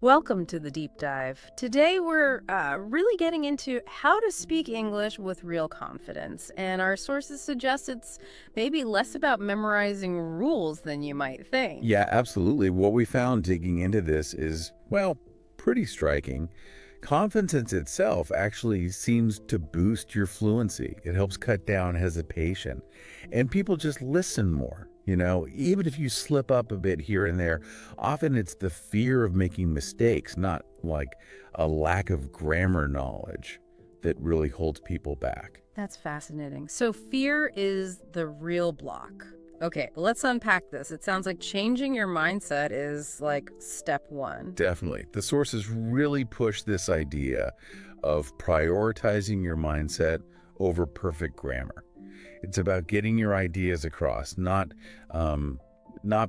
Welcome to the deep dive. Today we're really getting into how to speak English with real confidence, and our sources suggest it's maybe less about memorizing rules than you might think. Yeah, absolutely. What we found digging into this is, well, pretty striking. Confidence itself actually seems to boost your fluency. It helps cut down hesitation. And people just listen more. Even if you slip up a bit here and there, often it's the fear of making mistakes, not like a lack of grammar knowledge that really holds people back. That's fascinating. So fear is the real block. Okay, let's unpack this. It sounds like changing your mindset is like step one. Definitely. The sources really push this idea of prioritizing your mindset over perfect grammar. It's about getting your ideas across, not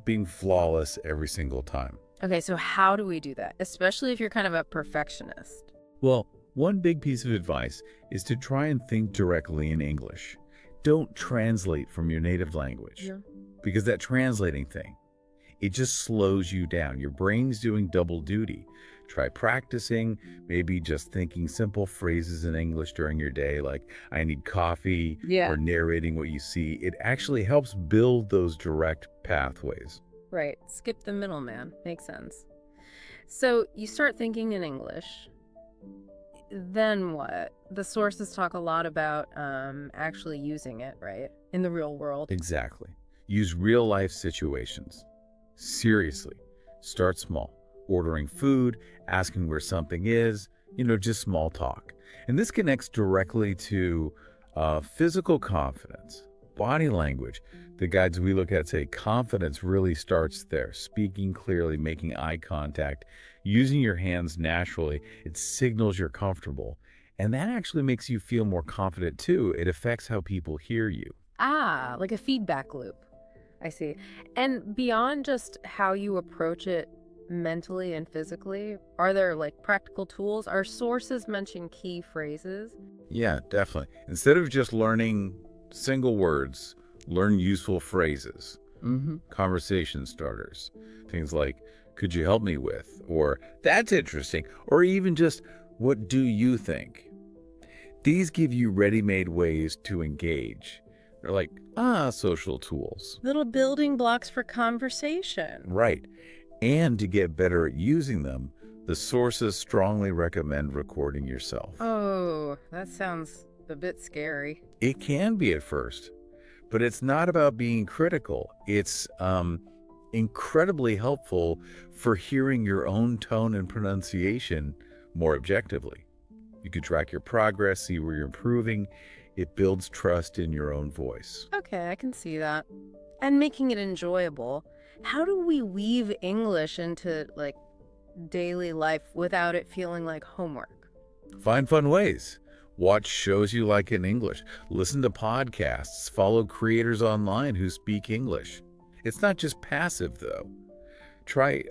being flawless every single time. Okay, so how do we do that? Especially if you're kind of a perfectionist. Well, one big piece of advice is to try and think directly in English. Don't translate from your native language Yeah. because that translating thing, it just slows you down. Your brain's doing double duty. Try practicing, maybe just thinking simple phrases in English during your day, like I need coffee Yeah. or narrating what you see. It actually helps build those direct pathways. Right. Skip the middleman. Makes sense. So you start thinking in English. Then what? The sources talk a lot about actually using it, right? In the real world. Exactly. Use real life situations. Seriously, start small. Ordering food, asking where something is, just small talk. And this connects directly to physical confidence, body language. The guides we look at say confidence really starts there. Speaking clearly, making eye contact, using your hands naturally. It signals you're comfortable. And that actually makes you feel more confident too. It affects how people hear you. Ah, like a feedback loop. I see. And beyond just how you approach it mentally and physically, are there like practical tools? Are sources mention key phrases? Yeah, definitely. Instead of just learning single words, learn useful phrases, conversation starters. Things like, could you help me with? Or, that's interesting. Or even just, what do you think? These give you ready-made ways to engage. They're like, social tools. Little building blocks for conversation. Right. And to get better at using them, the sources strongly recommend recording yourself. Oh, that sounds a bit scary. It can be at first, but it's not about being critical. It's incredibly helpful for hearing your own tone and pronunciation more objectively. You can track your progress, see where you're improving. It builds trust in your own voice. Okay, I can see that. And making it enjoyable. How do we weave English into like daily life without it feeling like homework? Find fun ways. Watch shows you like in English. Listen to podcasts. Follow creators online who speak English. It's not just passive, though. Try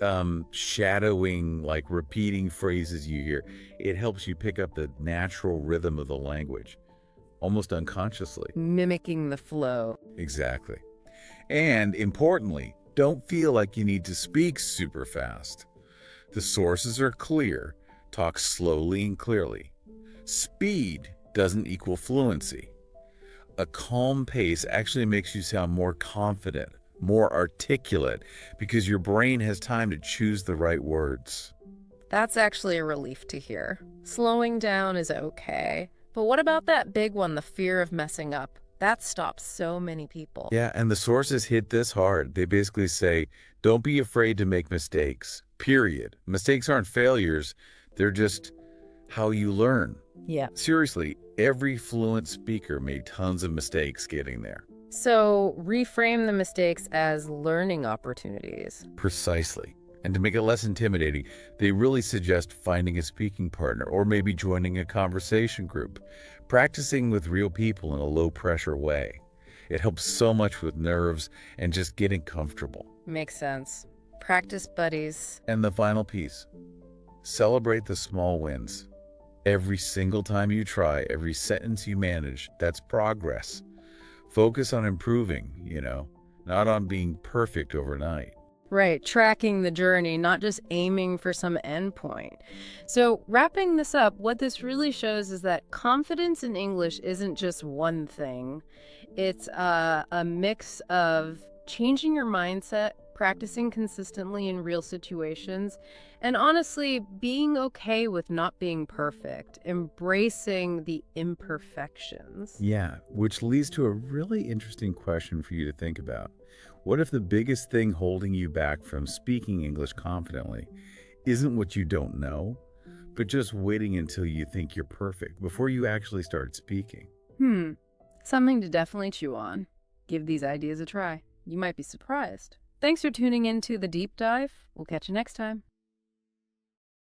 shadowing, like repeating phrases you hear. It helps you pick up the natural rhythm of the language, almost unconsciously. Mimicking the flow. Exactly. And importantly, don't feel like you need to speak super fast. The sources are clear. Talk slowly and clearly. Speed doesn't equal fluency. A calm pace actually makes you sound more confident, more articulate, because your brain has time to choose the right words. That's actually a relief to hear. Slowing down is okay. But what about that big one, the fear of messing up? That stops so many people. Yeah, and the sources hit this hard. They basically say, don't be afraid to make mistakes, period. Mistakes aren't failures. They're just how you learn. Yeah. Seriously, every fluent speaker made tons of mistakes getting there. So reframe the mistakes as learning opportunities. Precisely. And to make it less intimidating, they really suggest finding a speaking partner or maybe joining a conversation group, practicing with real people in a low-pressure way. It helps so much with nerves and just getting comfortable. Makes sense. Practice buddies. And the final piece, celebrate the small wins. Every single time you try, every sentence you manage, that's progress. Focus on improving, not on being perfect overnight. Right, tracking the journey, not just aiming for some endpoint. So, wrapping this up, what this really shows is that confidence in English isn't just one thing. It's a mix of changing your mindset, practicing consistently in real situations, and honestly, being okay with not being perfect, embracing the imperfections. Yeah, which leads to a really interesting question for you to think about. What if the biggest thing holding you back from speaking English confidently isn't what you don't know, but just waiting until you think you're perfect before you actually start speaking? Hmm, something to definitely chew on. Give these ideas a try. You might be surprised. Thanks for tuning in to the deep dive. We'll catch you next time.